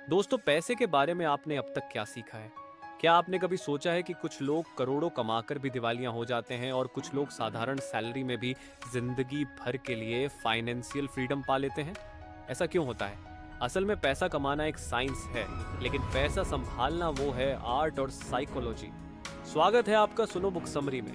दोस्तों, पैसे के बारे में आपने अब तक क्या सीखा है? क्या आपने कभी सोचा है कि कुछ लोग करोड़ों कमाकर भी दिवालिया हो जाते हैं और कुछ लोग साधारण सैलरी में भी जिंदगी भर के लिए फाइनेंशियल फ्रीडम पा लेते हैं? ऐसा क्यों होता है? असल में पैसा कमाना एक साइंस है, लेकिन पैसा संभालना वो है आर्ट और साइकोलॉजी। स्वागत है आपका सुनो बुक समरी में,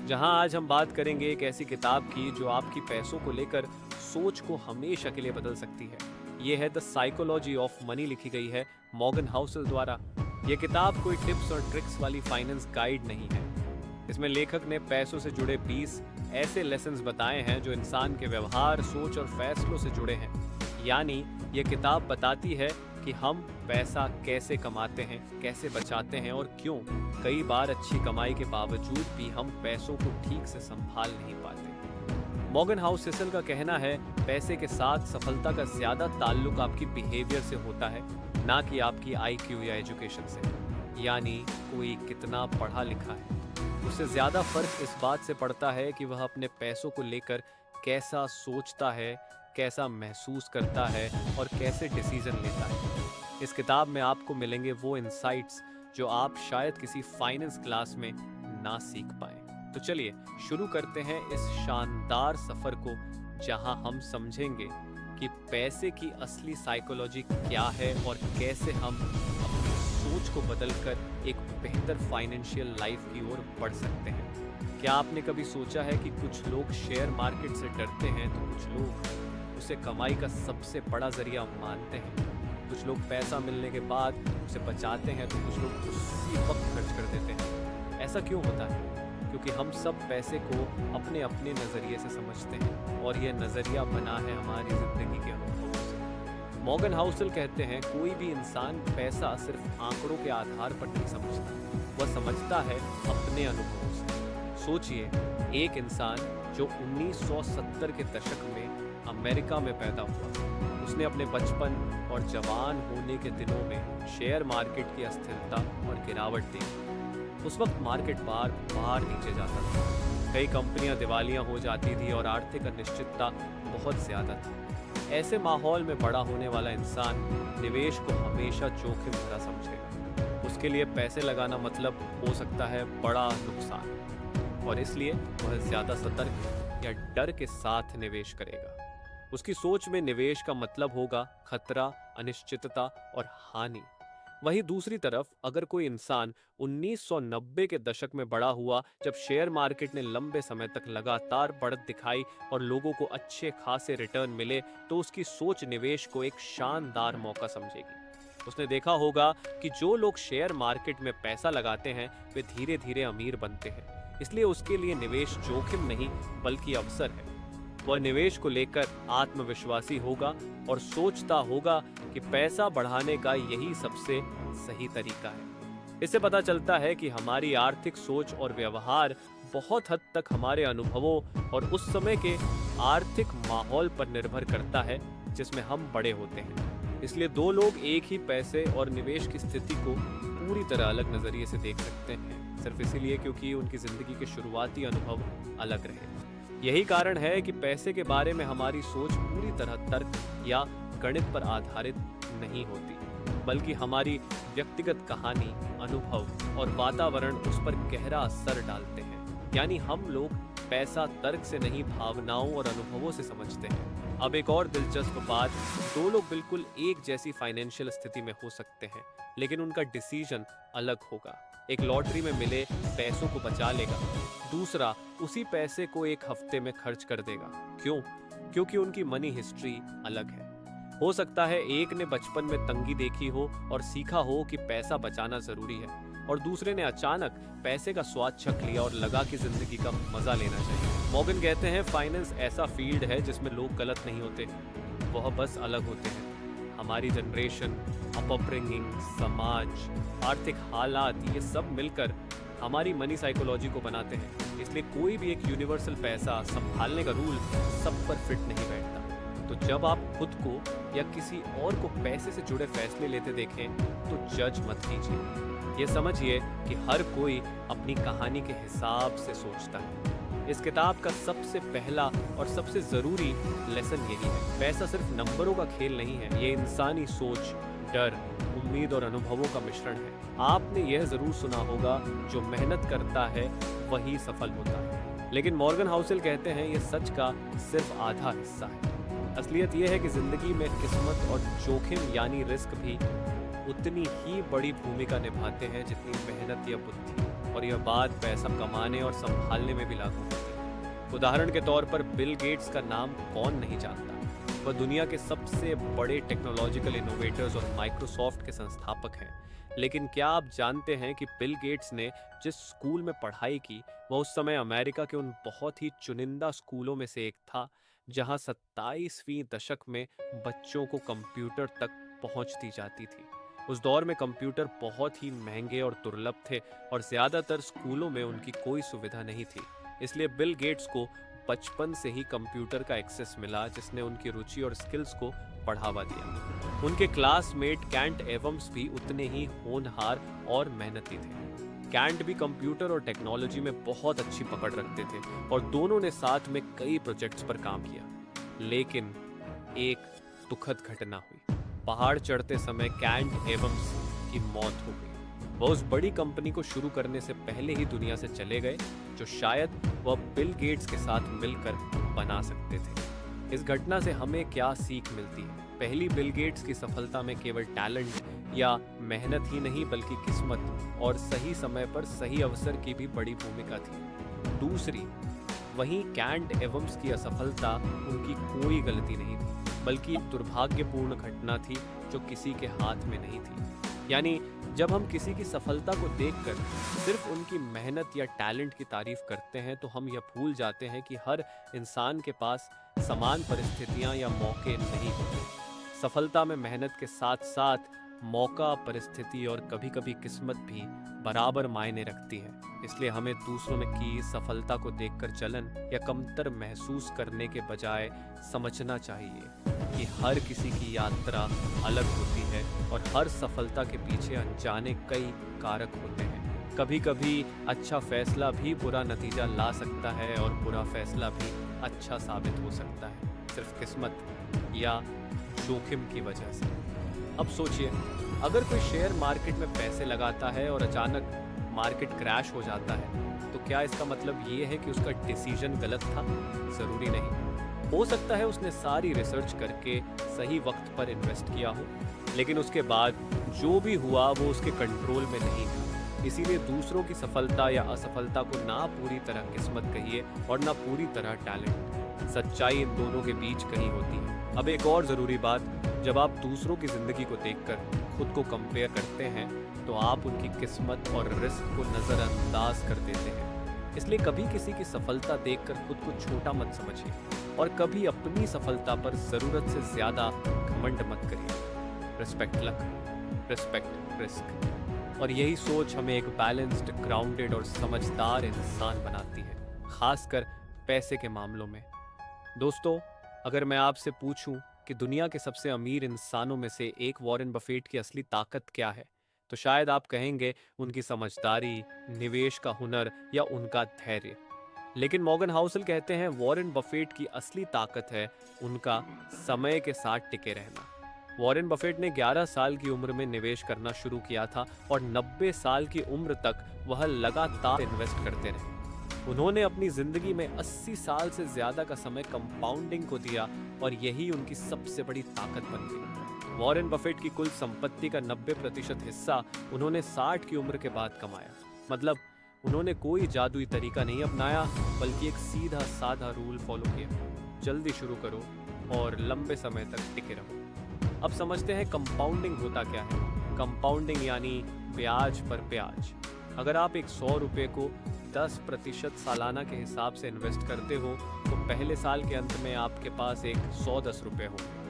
जहां आज हम बात करेंगे एक ऐसी किताब की जो आपकी पैसों को लेकर सोच को हमेशा के लिए बदल सकती है। ये है द साइकोलॉजी ऑफ मनी, लिखी गई है मॉर्गन हाउसल द्वारा। ये किताब कोई टिप्स और ट्रिक्स वाली फाइनेंस गाइड नहीं है। इसमें लेखक ने पैसों से जुड़े 20 ऐसे लेसन्स बताए हैं जो इंसान के व्यवहार, सोच और फैसलों से जुड़े हैं। यानी ये किताब बताती है कि हम पैसा कैसे कमाते हैं, कैसे बचाते हैं और क्यों कई बार अच्छी कमाई के बावजूद भी हम पैसों को ठीक से संभाल नहीं पाते। मॉर्गन हाउसल का कहना है, पैसे के साथ सफलता का ज्यादा ताल्लुक आपकी बिहेवियर से होता है, ना कि आपकी आईक्यू या एजुकेशन से। यानी कोई कितना पढ़ा लिखा है, उससे ज्यादा फर्क इस बात से पड़ता है कि वह अपने पैसों को लेकर कैसा सोचता है, कैसा महसूस करता है और कैसे डिसीजन लेता है। इस किताब में आपको मिलेंगे वो इंसाइट्स जो आप शायद किसी फाइनेंस क्लास में ना सीख पाए। तो चलिए शुरू करते हैं इस शानदार सफर को, जहां हम समझेंगे कि पैसे की असली साइकोलॉजी क्या है और कैसे हम अपनी सोच को बदलकर एक बेहतर फाइनेंशियल लाइफ की ओर बढ़ सकते हैं। क्या आपने कभी सोचा है कि कुछ लोग शेयर मार्केट से डरते हैं तो कुछ लोग उसे कमाई का सबसे बड़ा जरिया मानते हैं? कुछ लोग पैसा मिलने के बाद उसे बचाते हैं तो कुछ लोग उसी वक्त खर्च कर देते हैं। ऐसा क्यों होता है? क्योंकि हम सब पैसे को अपने अपने नज़रिए से समझते हैं और यह नज़रिया बना है हमारी ज़िंदगी के अनुभवों से। मॉर्गन हाउसल कहते हैं, कोई भी इंसान पैसा सिर्फ आंकड़ों के आधार पर नहीं समझता, वह समझता है अपने अनुभवों से। सोचिए, एक इंसान जो 1970 के दशक में अमेरिका में पैदा हुआ, उसने अपने बचपन और जवान होने के दिनों में शेयर मार्केट की अस्थिरता और गिरावट देखी। उस वक्त मार्केट बार बार नीचे जाता था, कई कंपनियां दिवालिया हो जाती थी और आर्थिक अनिश्चितता बहुत ज्यादा थी। ऐसे माहौल में बड़ा होने वाला इंसान निवेश को हमेशा जोखिम भरा समझेगा। उसके लिए पैसे लगाना मतलब हो सकता है बड़ा नुकसान, और इसलिए वह ज्यादा सतर्क या डर के साथ निवेश करेगा। उसकी सोच में निवेश का मतलब होगा खतरा, अनिश्चितता और हानि। वहीं दूसरी तरफ अगर कोई इंसान 1990 के दशक में बड़ा हुआ, जब शेयर मार्केट ने लंबे समय तक लगातार बढ़त दिखाई और लोगों को अच्छे खासे रिटर्न मिले, तो उसकी सोच निवेश को एक शानदार मौका समझेगी। उसने देखा होगा कि जो लोग शेयर मार्केट में पैसा लगाते हैं वे धीरे धीरे अमीर बनते हैं, इसलिए उसके लिए निवेश जोखिम नहीं बल्कि अवसर है। वह निवेश को लेकर आत्मविश्वासी होगा और सोचता होगा कि पैसा बढ़ाने का यही सबसे सही तरीका है। इससे पता चलता है कि हमारी आर्थिक सोच और व्यवहार बहुत हद तक हमारे अनुभवों और उस समय के आर्थिक माहौल पर निर्भर करता है जिसमें हम बड़े होते हैं। इसलिए दो लोग एक ही पैसे और निवेश की स्थिति को पूरी तरह अलग नजरिए से देख सकते हैं, सिर्फ इसीलिए क्योंकि उनकी जिंदगी के शुरुआती अनुभव अलग रहे। यही कारण है कि पैसे के बारे में हमारी सोच पूरी तरह तर्क या गणित पर आधारित नहीं होती, बल्कि हमारी व्यक्तिगत कहानी, अनुभव और वातावरण उस पर गहरा असर डालते हैं। यानी हम लोग पैसा तर्क से नहीं, भावनाओं और अनुभवों से समझते हैं। अब एक और दिलचस्प बात, दो लोग बिल्कुल एक जैसी फाइनेंशियल स्थिति में हो सकते हैं, लेकिन उनका डिसीजन अलग होगा। एक लॉटरी में मिले पैसों को बचा लेगा, दूसरा उसी पैसे को एक हफ्ते में खर्च कर देगा। क्यों? क्योंकि उनकी मनी हिस्ट्री अलग है। हो सकता है एक ने बचपन में तंगी देखी हो और सीखा हो कि पैसा बचाना जरूरी है, और दूसरे ने अचानक पैसे का स्वाद चख लिया और लगा कि जिंदगी का मजा लेना चाहिए। मॉर्गन कहते हैं, फाइनेंस ऐसा फील्ड है जिसमें लोग गलत नहीं होते, वह बस अलग होते हैं। हमारी जनरेशन, अपब्रिंगिंग, समाज, आर्थिक हालात, ये सब मिलकर हमारी मनी साइकोलॉजी को बनाते हैं। इसलिए कोई भी एक यूनिवर्सल पैसा संभालने का रूल सब पर फिट नहीं बैठता। तो जब आप खुद को या किसी और को पैसे से जुड़े फैसले लेते देखें तो जज मत कीजिए। ये समझिए कि हर कोई अपनी कहानी के हिसाब से सोचता है। इस किताब का सबसे पहला और सबसे जरूरी लेसन यही है, पैसा सिर्फ नंबरों का खेल नहीं है, ये इंसानी सोच, डर, उम्मीद और अनुभवों का मिश्रण है। आपने यह जरूर सुना होगा, जो मेहनत करता है वही सफल होता है। लेकिन मॉर्गन हाउसेल कहते हैं यह सच का सिर्फ आधा हिस्सा है। असलियत यह है कि जिंदगी में किस्मत और जोखिम यानी रिस्क भी उतनी ही बड़ी भूमिका निभाते हैं जितनी मेहनत या बुद्धि, और यह बात पैसा कमाने और संभालने में भी लागू होती है। उदाहरण के तौर पर बिल गेट्स का नाम कौन नहीं जानता। वह दुनिया के सबसे बड़े टेक्नोलॉजिकल इनोवेटर्स और माइक्रोसॉफ्ट के संस्थापक हैं। लेकिन क्या आप जानते हैं कि बिल गेट्स ने जिस स्कूल में पढ़ाई की वह उस समय अमेरिका के उन बहुत ही चुनिंदा स्कूलों में से एक था जहां 27वीं दशक में बच्चों को कंप्यूटर तक पहुंच दी जाती थी। उस दौर में कंप्यूटर बहुत ही महंगे और दुर्लभ थे और ज्यादातर स्कूलों में उनकी कोई सुविधा नहीं थी। इसलिए बिल गेट्स को बचपन से ही कंप्यूटर का एक्सेस मिला, जिसने उनकी रुचि और स्किल्स को बढ़ावा दिया। उनके क्लासमेट कैंट एवम्स भी उतने ही होनहार और मेहनती थे। कैंट भी कंप्यूटर और टेक्नोलॉजी में बहुत अच्छी पकड़ रखते थे और दोनों ने साथ में कई प्रोजेक्ट्स पर काम किया। लेकिन एक दुखद घटना हुई। पहाड़ चढ़ते समय कैंट एवम्स की मौत हो गई। वह उस बड़ी कंपनी को शुरू करने से पहले ही दुनिया से चले गए, जो शायद वह बिल गेट्स के साथ मिलकर बना सकते थे। इस घटना से हमें क्या सीख मिलती है? पहली, बिल गेट्स की सफलता में केवल टैलेंट या मेहनत ही नहीं बल्कि किस्मत और सही समय पर सही अवसर की भी बड़ी भूमिका थी। दूसरी, वहीं कैंट एवम्स की असफलता उनकी कोई गलती नहीं थी, बल्कि एक दुर्भाग्यपूर्ण घटना थी जो किसी के हाथ में नहीं थी। यानी जब हम किसी की सफलता को देखकर सिर्फ उनकी मेहनत या टैलेंट की तारीफ करते हैं तो हम यह भूल जाते हैं कि हर इंसान के पास समान परिस्थितियां या मौके नहीं होते। सफलता में मेहनत के साथ साथ मौका, परिस्थिति और कभी-कभी किस्मत भी बराबर मायने रखती है। इसलिए हमें दूसरों की सफलता को देखकर जलन या कमतर महसूस करने के बजाय समझना चाहिए कि हर किसी की यात्रा अलग होती है और हर सफलता के पीछे अनजाने कई कारक होते हैं। कभी-कभी अच्छा फैसला भी बुरा नतीजा ला सकता है और बुरा फैसला भी अच्छा साबित हो सकता है, सिर्फ किस्मत या जोखिम की वजह से। अब सोचिए, अगर कोई शेयर मार्केट में पैसे लगाता है और अचानक मार्केट क्रैश हो जाता है, तो क्या इसका मतलब ये है कि उसका डिसीजन गलत था? जरूरी नहीं। हो सकता है उसने सारी रिसर्च करके सही वक्त पर इन्वेस्ट किया हो, लेकिन उसके बाद जो भी हुआ वो उसके कंट्रोल में नहीं था। इसीलिए दूसरों की सफलता या असफलता को ना पूरी तरह किस्मत कहिए और ना पूरी तरह टैलेंट। सच्चाई इन दोनों के बीच कहीं होती है। अब एक और ज़रूरी बात, जब आप दूसरों की ज़िंदगी को देखकर खुद को कंपेयर करते हैं तो आप उनकी किस्मत और रिस्क को नज़रअंदाज कर देते हैं। इसलिए कभी किसी की सफलता देखकर खुद को छोटा मत समझिए और कभी अपनी सफलता पर ज़रूरत से ज़्यादा घमंड मत करिए। रिस्पेक्ट लक, रिस्पेक्ट रिस्क, और यही सोच हमें एक बैलेंस्ड, ग्राउंडेड और समझदार इंसान बनाती है, खासकर पैसे के मामलों में। दोस्तों, अगर मैं आपसे पूछूं कि दुनिया के सबसे अमीर इंसानों में से एक वॉरेन बफेट की असली ताकत क्या है, तो शायद आप कहेंगे उनकी समझदारी, निवेश का हुनर या उनका धैर्य। लेकिन मॉर्गन हाउसेल कहते हैं वॉरेन बफेट की असली ताकत है उनका समय के साथ टिके रहना। वॉरेन बफेट ने 11 साल की उम्र में निवेश करना शुरू किया था और 90 साल की उम्र तक वह लगातार इन्वेस्ट करते रहे। उन्होंने अपनी जिंदगी में 80 साल से ज्यादा का समय कंपाउंडिंग को दिया और यही उनकी सबसे बड़ी ताकत बन गई। वॉरेन बफेट की कुल संपत्ति का 90% हिस्सा उन्होंने 60 की उम्र के बाद कमाया। मतलब उन्होंने कोई जादुई तरीका नहीं अपनाया, बल्कि एक सीधा साधा रूल फॉलो किया। जल्दी शुरू करो और लंबे समय तक टिके रहो। अब समझते हैं कंपाउंडिंग होता क्या है। कंपाउंडिंग यानी ब्याज पर ब्याज। अगर आप एक 100 रुपये को 10% सालाना के हिसाब से इन्वेस्ट करते हो तो पहले साल के अंत में आपके पास एक 110 रुपये होंगे।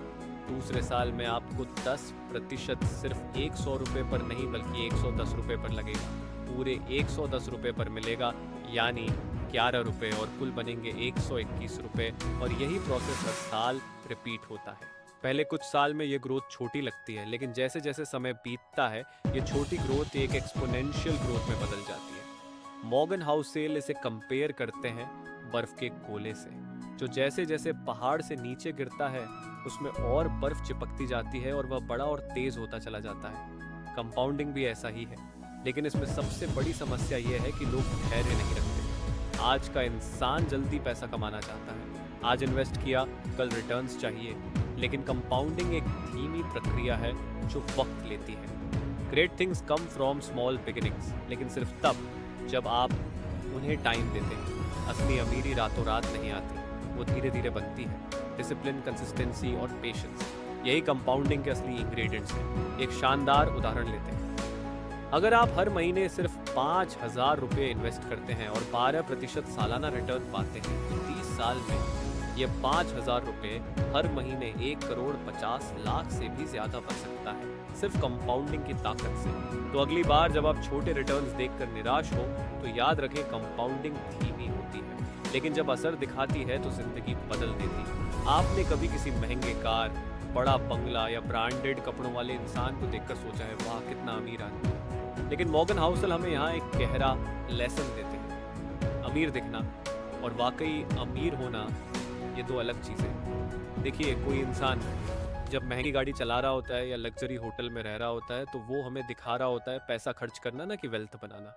दूसरे साल में आपको 10% सिर्फ 100 रुपये पर नहीं बल्कि 110 रुपये पर लगेगा। पूरे 110 रुपये पर मिलेगा, यानी 11 रुपये, और कुल बनेंगे 121 रुपये। और यही प्रोसेस हर साल रिपीट होता है। पहले कुछ साल में ये ग्रोथ छोटी लगती है, लेकिन जैसे जैसे समय बीतता है ये छोटी ग्रोथ एक एक्सपोनेंशियल ग्रोथ में बदल जाती है। मॉर्गन हाउसेल इसे कंपेयर करते हैं बर्फ के गोले से। जो जैसे जैसे पहाड़ से नीचे गिरता है उसमें और बर्फ चिपकती जाती है और वह बड़ा और तेज होता चला जाता है। कंपाउंडिंग भी ऐसा ही है, लेकिन इसमें सबसे बड़ी समस्या यह है कि लोग धैर्य नहीं रखते। आज का इंसान जल्दी पैसा कमाना चाहता है, आज इन्वेस्ट किया कल रिटर्न्स चाहिए, लेकिन कंपाउंडिंग एक धीमी प्रक्रिया है जो वक्त लेती है। Great things come from small beginnings, लेकिन सिर्फ तब जब आप उन्हें टाइम देते हैं। असली अमीरी रातों रात नहीं आती, वो धीरे धीरे बनती है। डिसिप्लिन, कंसिस्टेंसी और पेशेंस, यही कंपाउंडिंग के असली इंग्रेडिएंट्स हैं। एक शानदार उदाहरण लेते हैं। अगर आप हर महीने सिर्फ 5,000 रुपये इन्वेस्ट करते हैं और 12% सालाना रिटर्न पाते हैं, तो 30 साल में ये 5,000 रुपये हर महीने 1,50,00,000 से भी ज्यादा बढ़ सकता है, सिर्फ कंपाउंडिंग की ताकत से। तो अगली बार जब आप छोटे रिटर्न्स देखकर निराश हो तो याद रखें, कंपाउंडिंग धीमी होती है, लेकिन जब असर दिखाती है तो जिंदगी बदल देती है। आपने कभी किसी महंगे कार, बड़ा बंगला या ब्रांडेड कपड़ों वाले इंसान को देखकर सोचा है, वाह कितना अमीर आदमी है? लेकिन मॉर्गन हाउसल हमें यहाँ एक गहरा लेसन देते हैं। अमीर दिखना और वाकई अमीर होना, ये दो अलग चीज़ें। देखिए, कोई इंसान जब महंगी गाड़ी चला रहा होता है या लग्जरी होटल में रह रहा होता है तो वो हमें दिखा रहा होता है पैसा खर्च करना, ना कि वेल्थ बनाना।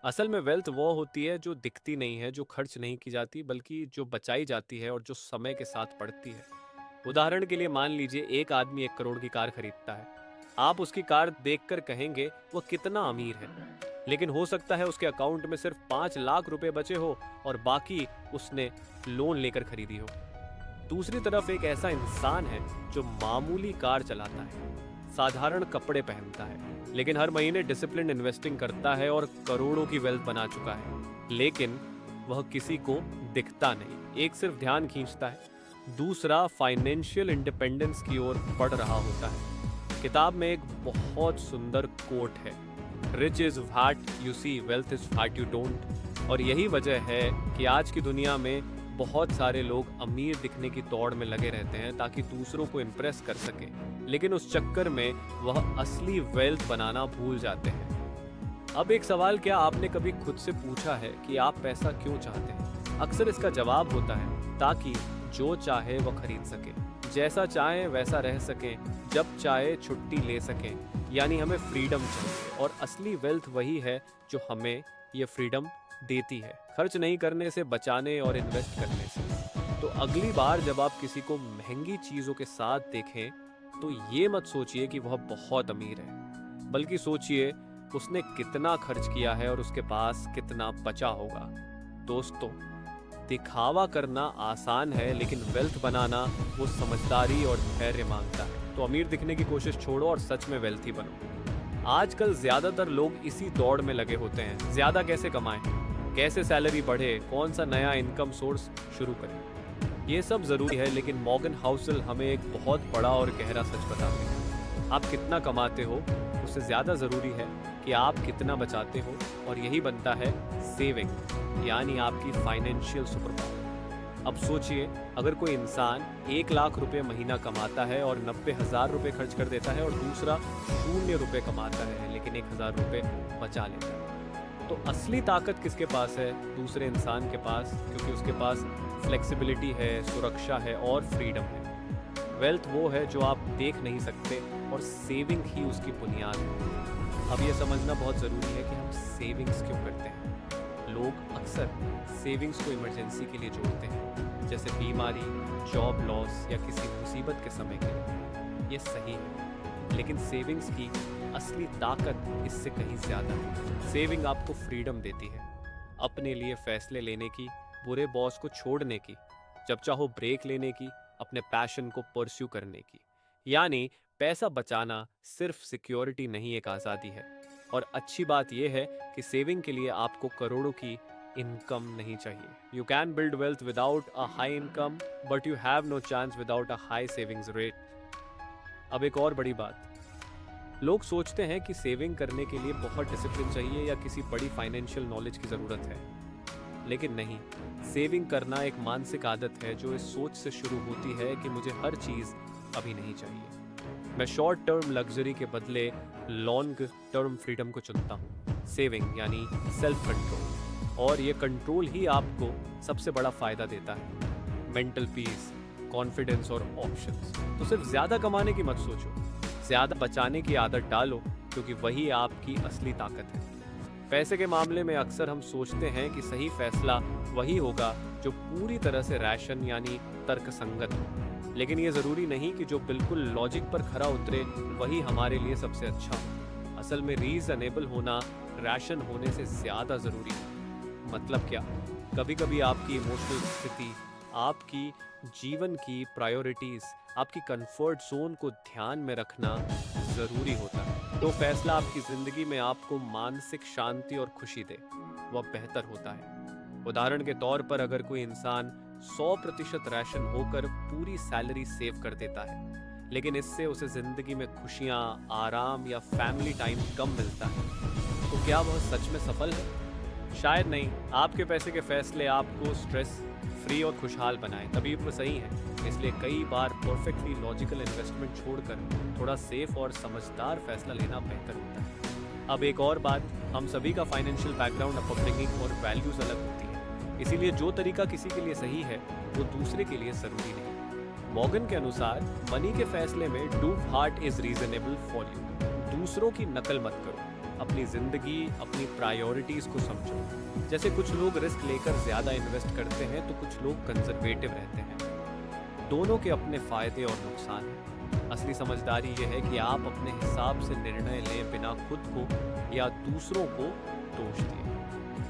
असल में वेल्थ वो होती है जो दिखती नहीं है, जो खर्च नहीं की जाती, बल्कि जो बचाई जाती है और जो समय के साथ बढ़ती है। उदाहरण के लिए मान लीजिए एक आदमी 1 करोड़ की कार खरीदता है। आप उसकी कार देखकर कहेंगे वो कितना अमीर है, लेकिन हो सकता है उसके अकाउंट में सिर्फ 5 लाख रुपए बचे हो और बाकी उसने लोन लेकर खरीदी हो। दूसरी तरफ एक ऐसा इंसान है जो मामूली कार चलाता है, साधारण कपड़े पहनता है, लेकिन हर महीने डिसिप्लिन इन्वेस्टिंग करता है और करोड़ों की वेल्थ बना चुका है, लेकिन वह किसी को दिखता नहीं। एक सिर्फ ध्यान खींचता है, दूसरा फाइनेंशियल इंडिपेंडेंस की ओर बढ़ रहा होता है। किताब में एक बहुत सुंदर कोट है, rich is what you see, wealth is what you don't. और यही वजह है कि आज की दुनिया में बहुत सारे लोग अमीर दिखने की दौड़ में लगे रहते हैं ताकि दूसरों को इम्प्रेस कर सके, लेकिन उस चक्कर में वह असली वेल्थ बनाना भूल जाते हैं। अब एक सवाल, क्या आपने कभी खुद से पूछा है कि आप पैसा क्यों चाहते हैं? अक्सर इसका जवाब होता है ताकि जो चाहे वह खरीद सके, जैसा चाहे वैसा रह सकें, जब चाहे छुट्टी ले सकें, यानी हमें फ्रीडम चाहिए। और असली वेल्थ वही है जो हमें ये फ्रीडम देती है, खर्च नहीं करने से, बचाने और इन्वेस्ट करने से। तो अगली बार जब आप किसी को महंगी चीज़ों के साथ देखें तो ये मत सोचिए कि वह बहुत अमीर है, बल्कि सोचिए उसने कितना खर्च किया है और उसके पास कितना बचा होगा। दोस्तों, दिखावा करना आसान है, लेकिन वेल्थ बनाना वो समझदारी और धैर्य मांगता है। तो अमीर दिखने की कोशिश छोड़ो और सच में वेल्थी बनो। आजकल ज्यादातर लोग इसी दौड़ में लगे होते हैं, ज्यादा कैसे कमाएं, कैसे सैलरी बढ़े, कौन सा नया इनकम सोर्स शुरू करें। ये सब जरूरी है, लेकिन मॉर्गन हाउसल हमें एक बहुत बड़ा और गहरा सच बताते हैं। आप कितना कमाते हो उससे ज्यादा जरूरी है कि आप कितना बचाते हो, और यही बनता है सेविंग, यानी आपकी फाइनेंशियल सुपर पावर। अब सोचिए, अगर कोई इंसान 1 लाख रुपए महीना कमाता है और 90,000 रुपए खर्च कर देता है, और दूसरा 0 रुपए कमाता है लेकिन 1,000 रुपए बचा लेता है, तो असली ताकत किसके पास है? दूसरे इंसान के पास, क्योंकि उसके पास फ्लेक्सिबिलिटी है, सुरक्षा है और फ्रीडम है। वेल्थ वो है जो आप देख नहीं सकते, और सेविंग ही उसकी बुनियाद है। अब ये समझना बहुत ज़रूरी है कि हम सेविंग्स क्यों करते हैं। लोग अक्सर सेविंग्स को इमरजेंसी के लिए जोड़ते हैं, जैसे बीमारी, जॉब लॉस या किसी मुसीबत के समय के लिए। ये सही है, लेकिन सेविंग्स की असली ताकत इससे कहीं ज़्यादा है। सेविंग आपको फ्रीडम देती है, अपने लिए फैसले लेने की, बुरे बॉस को छोड़ने की, जब चाहो ब्रेक लेने की, अपने पैशन को परस्यू करने की। यानी पैसा बचाना सिर्फ सिक्योरिटी नहीं, एक आज़ादी है। और अच्छी बात यह है कि सेविंग के लिए आपको करोड़ों की इनकम नहीं चाहिए। You can build wealth without a high income, but you have no chance without a high savings rate. अब एक और बड़ी बात, लोग सोचते हैं कि सेविंग करने के लिए बहुत डिसिप्लिन चाहिए या किसी बड़ी फाइनेंशियल नॉलेज की ज़रूरत है, लेकिन नहीं। सेविंग करना एक मानसिक आदत है जो इस सोच से शुरू होती है कि मुझे हर चीज़ अभी नहीं चाहिए। मैं शॉर्ट टर्म लग्जरी के बदले लॉन्ग टर्म फ्रीडम को चुनता हूँ। सेविंग यानी सेल्फ कंट्रोल, और ये कंट्रोल ही आपको सबसे बड़ा फ़ायदा देता है। मेंटल पीस, कॉन्फिडेंस और ऑप्शंस। तो सिर्फ ज्यादा कमाने की मत सोचो, ज्यादा बचाने की आदत डालो, क्योंकि वही आपकी असली ताकत है। पैसे के मामले में अक्सर हम सोचते हैं कि सही फैसला वही होगा जो पूरी तरह से रैशन यानी तर्कसंगत हो, लेकिन ये जरूरी नहीं कि जो बिल्कुल लॉजिक पर खरा उतरे वही हमारे लिए सबसे अच्छा हो। असल में रीजनेबल होना रैशन होने से ज्यादा जरूरी है। मतलब क्या? कभी कभी आपकी इमोशनल स्थिति, आपकी जीवन की प्रायोरिटीज, आपकी कंफर्ट जोन को ध्यान में रखना जरूरी होता है। तो फैसला आपकी जिंदगी में आपको मानसिक शांति और खुशी दे, वह बेहतर होता है। उदाहरण के तौर पर अगर कोई इंसान 100% राशन होकर पूरी सैलरी सेव कर देता है, लेकिन इससे उसे जिंदगी में खुशियां, आराम या फैमिली टाइम कम मिलता है, तो क्या वह सच में सफल है? शायद नहीं। आपके पैसे के फैसले आपको स्ट्रेस फ्री और खुशहाल बनाएं, तभी वो सही है। इसलिए कई बार परफेक्टली लॉजिकल इन्वेस्टमेंट छोड़कर थोड़ा सेफ और समझदार फैसला लेना बेहतर होता है। अब एक और बात, हम सभी का फाइनेंशियल बैकग्राउंड, अपब्रिंगिंग और वैल्यूज अलग होती है, इसीलिए जो तरीका किसी के लिए सही है वो दूसरे के लिए जरूरी नहीं। मॉर्गन के अनुसार मनी के फैसले में do heart is reasonable for you. दूसरों की नकल मत करो, अपनी जिंदगी, अपनी प्रायोरिटीज को समझो। जैसे कुछ लोग रिस्क लेकर ज्यादा इन्वेस्ट करते हैं तो कुछ लोग कंजर्वेटिव रहते हैं। दोनों के अपने फायदे और नुकसान हैं। असली समझदारी यह है कि आप अपने हिसाब से निर्णय लें, बिना खुद को या दूसरों को दोष दिए।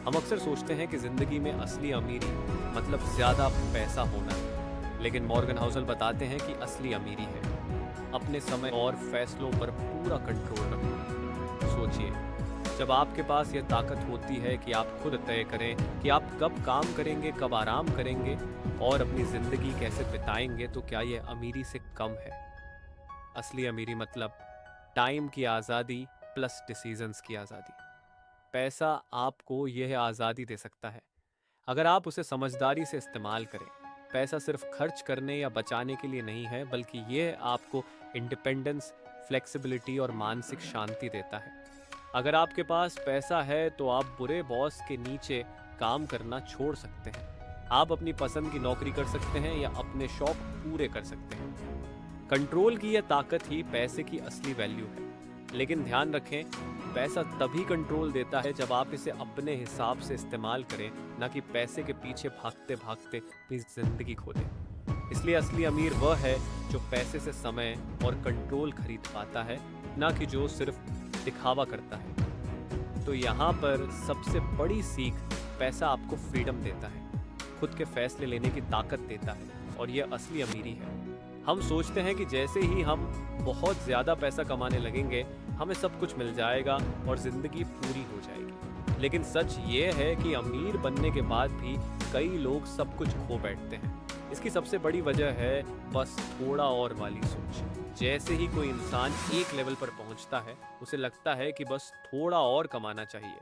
हम अक्सर सोचते हैं कि जिंदगी में असली अमीरी मतलब ज्यादा पैसा होना है, लेकिन मॉर्गन हाउसल बताते हैं कि असली अमीरी है अपने समय और फैसलों पर पूरा कंट्रोल रखना। सोचिए, जब आपके पास यह ताकत होती है कि आप खुद तय करें कि आप कब काम करेंगे, कब आराम करेंगे और अपनी जिंदगी कैसे बिताएंगे, तो क्या यह अमीरी से कम है? असली अमीरी मतलब टाइम की आज़ादी प्लस डिसीजंस की आज़ादी। पैसा आपको यह आज़ादी दे सकता है अगर आप उसे समझदारी से इस्तेमाल करें। पैसा सिर्फ खर्च करने या बचाने के लिए नहीं है, बल्कि यह आपको इंडिपेंडेंस, फ्लेक्सिबिलिटी और मानसिक शांति देता है। अगर आपके पास पैसा है तो आप बुरे बॉस के नीचे काम करना छोड़ सकते हैं, आप अपनी पसंद की नौकरी कर सकते हैं या अपने शौक पूरे कर सकते हैं। कंट्रोल की यह ताकत ही पैसे की असली वैल्यू है। लेकिन ध्यान रखें, पैसा तभी कंट्रोल देता है जब आप इसे अपने हिसाब से इस्तेमाल करें, ना कि पैसे के पीछे भागते भागते अपनी जिंदगी खो दें। इसलिए असली अमीर वह है जो पैसे से समय और कंट्रोल खरीद पाता है, ना कि जो सिर्फ दिखावा करता है। तो यहाँ पर सबसे बड़ी सीख, पैसा आपको फ्रीडम देता है, खुद के फैसले लेने की ताकत देता है, और यह असली अमीरी है। हम सोचते हैं कि जैसे ही हम बहुत ज़्यादा पैसा कमाने लगेंगे हमें सब कुछ मिल जाएगा और ज़िंदगी पूरी हो जाएगी, लेकिन सच ये है कि अमीर बनने के बाद भी कई लोग सब कुछ खो बैठते हैं। इसकी सबसे बड़ी वजह है बस थोड़ा और वाली सोच। जैसे ही कोई इंसान एक लेवल पर पहुंचता है, उसे लगता है कि बस थोड़ा और कमाना चाहिए।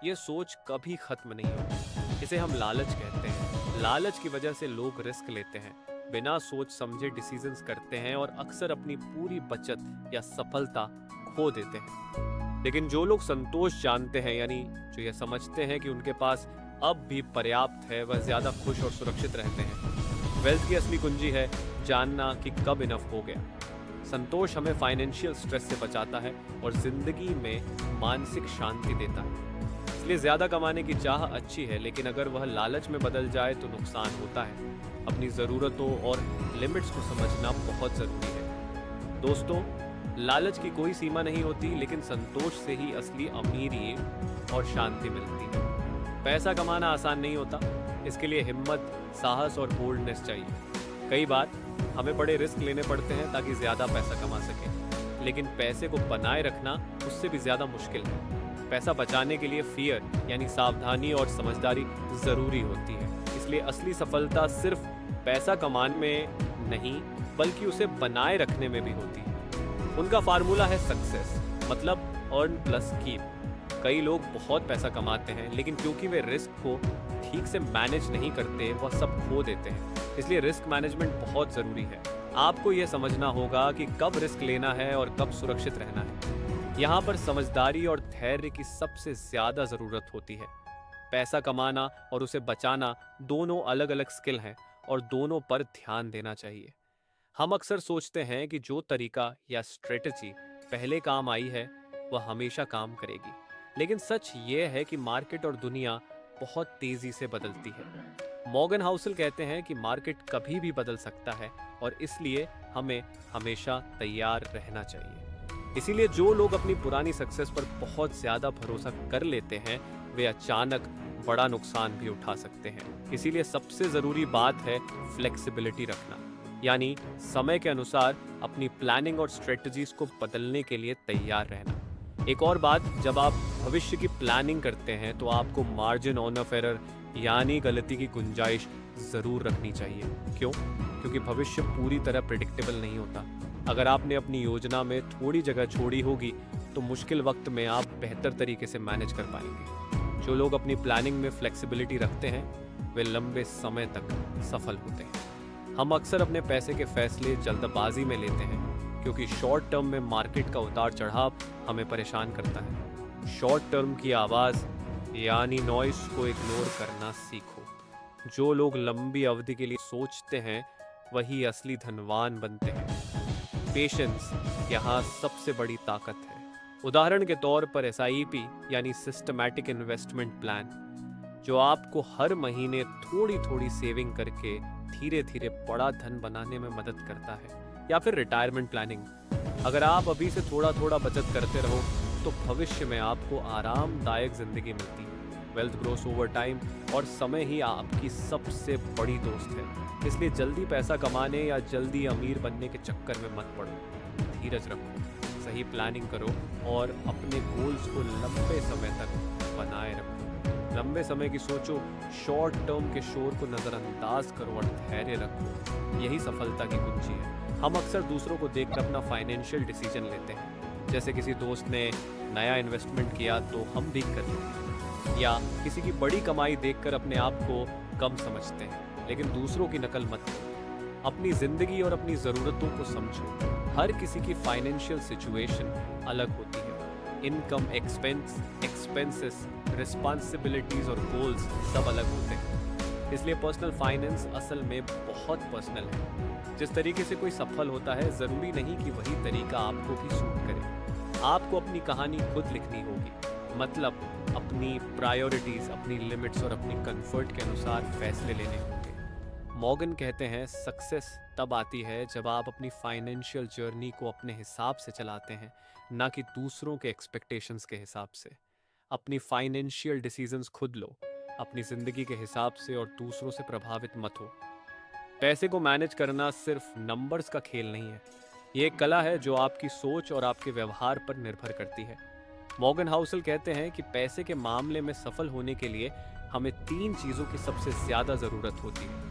ये सोच कभी खत्म नहीं होती। इसे हम लालच कहते हैं। लालच की वजह से लोग रिस्क लेते हैं, बिना सोच समझे डिसीजंस करते हैं और अक्सर अपनी पूरी बचत या सफलता खो देते हैं। लेकिन जो लोग संतोष जानते हैं, यानी जो ये समझते हैं कि उनके पास अब भी पर्याप्त है, वह ज्यादा खुश और सुरक्षित रहते हैं। वेल्थ की असली कुंजी है जानना कि कब इनफ हो गया। संतोष हमें फाइनेंशियल स्ट्रेस से बचाता है और जिंदगी में मानसिक शांति देता है। इसलिए ज्यादा कमाने की चाह अच्छी है, लेकिन अगर वह लालच में बदल जाए तो नुकसान होता है। अपनी ज़रूरतों और लिमिट्स को समझना बहुत ज़रूरी है। दोस्तों, लालच की कोई सीमा नहीं होती, लेकिन संतोष से ही असली अमीरी और शांति मिलती है। पैसा कमाना आसान नहीं होता, इसके लिए हिम्मत, साहस और बोल्डनेस चाहिए। कई बार हमें बड़े रिस्क लेने पड़ते हैं ताकि ज़्यादा पैसा कमा सकें, लेकिन पैसे को बनाए रखना उससे भी ज़्यादा मुश्किल है। पैसा बचाने के लिए फियर यानी सावधानी और समझदारी ज़रूरी होती है। इसलिए असली सफलता सिर्फ पैसा कमाने में नहीं, बल्कि उसे बनाए रखने में भी होती है। उनका फार्मूला है सक्सेस, मतलब अर्न प्लस कीप। कई लोग बहुत पैसा कमाते हैं, लेकिन क्योंकि वे रिस्क को ठीक से मैनेज नहीं करते, वह सब खो देते हैं। इसलिए रिस्क मैनेजमेंट बहुत ज़रूरी है। आपको यह समझना होगा कि कब रिस्क लेना है और कब सुरक्षित रहना है। यहाँ पर समझदारी और धैर्य की सबसे ज़्यादा ज़रूरत होती है। पैसा कमाना और उसे बचाना दोनों अलग अलग स्किल हैं, और दोनों पर ध्यान देना चाहिए। हम अक्सर सोचते हैं कि जो तरीका या स्ट्रेटजी पहले काम आई है वह हमेशा काम करेगी, लेकिन सच ये है कि मार्केट और दुनिया बहुत तेजी से बदलती है। मॉर्गन हाउसल कहते हैं कि मार्केट कभी भी बदल सकता है और इसलिए हमें हमेशा तैयार रहना चाहिए। इसीलिए जो लोग अपनी पुरानी सक्सेस पर बहुत ज्यादा भरोसा कर लेते हैं वे अचानक बड़ा नुकसान भी उठा सकते हैं। इसीलिए सबसे जरूरी बात है फ्लेक्सिबिलिटी रखना, यानी समय के अनुसार अपनी प्लानिंग और स्ट्रेटजीज को बदलने के लिए तैयार रहना। एक और बात, जब आप भविष्य की प्लानिंग करते हैं तो आपको मार्जिन ऑफ एरर यानी गलती की गुंजाइश जरूर रखनी चाहिए। क्यों? क्योंकि भविष्य पूरी तरह प्रिडिक्टेबल नहीं होता। अगर आपने अपनी योजना में थोड़ी जगह छोड़ी होगी तो मुश्किल वक्त में आप बेहतर तरीके से मैनेज कर पाएंगे। जो लोग अपनी प्लानिंग में फ्लेक्सिबिलिटी रखते हैं वे लंबे समय तक सफल होते हैं। हम अक्सर अपने पैसे के फैसले जल्दबाजी में लेते हैं क्योंकि शॉर्ट टर्म में मार्केट का उतार चढ़ाव हमें परेशान करता है। शॉर्ट टर्म की आवाज़ यानी नॉइस को इग्नोर करना सीखो। जो लोग लंबी अवधि के लिए सोचते हैं वही असली धनवान बनते हैं। पेशेंस यहाँ सबसे बड़ी ताकत है। उदाहरण के तौर पर SIP यानी सिस्टमैटिक इन्वेस्टमेंट प्लान, जो आपको हर महीने थोड़ी थोड़ी सेविंग करके धीरे धीरे बड़ा धन बनाने में मदद करता है। या फिर रिटायरमेंट प्लानिंग, अगर आप अभी से थोड़ा थोड़ा बचत करते रहो तो भविष्य में आपको आरामदायक जिंदगी मिलती है। वेल्थ ग्रोस ओवर टाइम और समय ही आपकी सबसे बड़ी दोस्त है। इसलिए जल्दी पैसा कमाने या जल्दी अमीर बनने के चक्कर में मत पड़ो। धीरज रखो, सही प्लानिंग करो और अपने गोल्स को लंबे समय तक बनाए रखो। लंबे समय की सोचो, शॉर्ट टर्म के शोर को नज़रअंदाज करो और धैर्य रखो। यही सफलता की कुंजी है। हम अक्सर दूसरों को देखकर अपना फाइनेंशियल डिसीजन लेते हैं। जैसे किसी दोस्त ने नया इन्वेस्टमेंट किया तो हम भी कर लेते, या किसी की बड़ी कमाई देखकर अपने आप को कम समझते हैं। लेकिन दूसरों की नकल मत करो। अपनी जिंदगी और अपनी ज़रूरतों को समझो। हर किसी की फाइनेंशियल सिचुएशन अलग होती है। इनकम, एक्सपेंसेस, रिस्पॉन्सिबिलिटीज और गोल्स सब अलग होते हैं। इसलिए पर्सनल फाइनेंस असल में बहुत पर्सनल है। जिस तरीके से कोई सफल होता है ज़रूरी नहीं कि वही तरीका आपको भी सूट करे। आपको अपनी कहानी खुद लिखनी होगी, मतलब अपनी प्रायोरिटीज, अपनी लिमिट्स और अपनी कंफर्ट के अनुसार फैसले लेने होंगे। मॉर्गन कहते हैं सक्सेस तब आती है जब आप अपनी फाइनेंशियल जर्नी को अपने हिसाब से चलाते हैं, ना कि दूसरों के एक्सपेक्टेशंस के हिसाब से। अपनी फाइनेंशियल डिसीजंस खुद लो, अपनी ज़िंदगी के हिसाब से, और दूसरों से प्रभावित मत हो। पैसे को मैनेज करना सिर्फ नंबर्स का खेल नहीं है, ये एक कला है जो आपकी सोच और आपके व्यवहार पर निर्भर करती है। मॉर्गन हाउसल कहते हैं कि पैसे के मामले में सफल होने के लिए हमें 3 चीज़ों की सबसे ज़्यादा ज़रूरत होती है।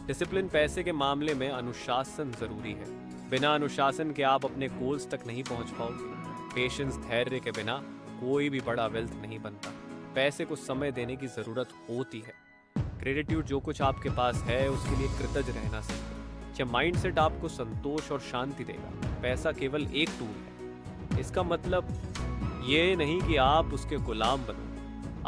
डिसिप्लिन, पैसे के मामले में अनुशासन ज़रूरी है। बिना अनुशासन के आप अपने गोल्स तक नहीं पहुंच पाओगे। पेशेंस, धैर्य के बिना कोई भी बड़ा वेल्थ नहीं बनता। पैसे को समय देने की ज़रूरत होती है। ग्रेटिट्यूड, जो कुछ आपके पास है उसके लिए कृतज्ञ रहना सीखो। यह माइंडसेट आपको संतोष और शांति देगा। पैसा केवल एक टूल है। इसका मतलब ये नहीं कि आप उसके गुलाम बनो।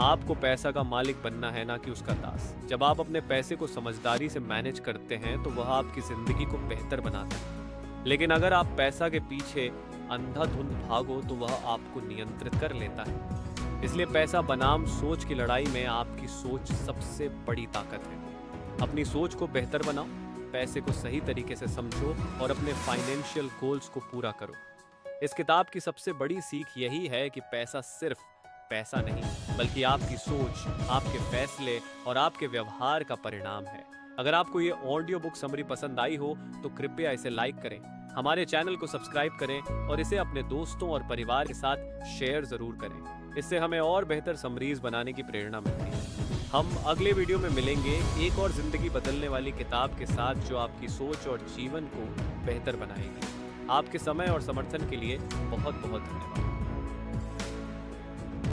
आपको पैसा का मालिक बनना है, ना कि उसका दास। जब आप अपने पैसे को समझदारी से मैनेज करते हैं तो वह आपकी ज़िंदगी को बेहतर बनाता है। लेकिन अगर आप पैसा के पीछे अंधाधुंध भागो तो वह आपको नियंत्रित कर लेता है। इसलिए पैसा बनाम सोच की लड़ाई में आपकी सोच सबसे बड़ी ताकत है। अपनी सोच को बेहतर बनाओ, पैसे को सही तरीके से समझो और अपने फाइनेंशियल गोल्स को पूरा करो। इस किताब की सबसे बड़ी सीख यही है कि पैसा सिर्फ पैसा नहीं, बल्कि आपकी सोच, आपके फैसले और आपके व्यवहार का परिणाम है। अगर आपको ये ऑडियो बुक समरी पसंद आई हो तो कृपया इसे लाइक करें, हमारे चैनल को सब्सक्राइब करें और इसे अपने दोस्तों और परिवार के साथ शेयर ज़रूर करें। इससे हमें और बेहतर समरीज बनाने की प्रेरणा मिलती है। हम अगले वीडियो में मिलेंगे एक और ज़िंदगी बदलने वाली किताब के साथ जो आपकी सोच और जीवन को बेहतर बनाएगी। आपके समय और समर्थन के लिए बहुत बहुत धन्यवाद।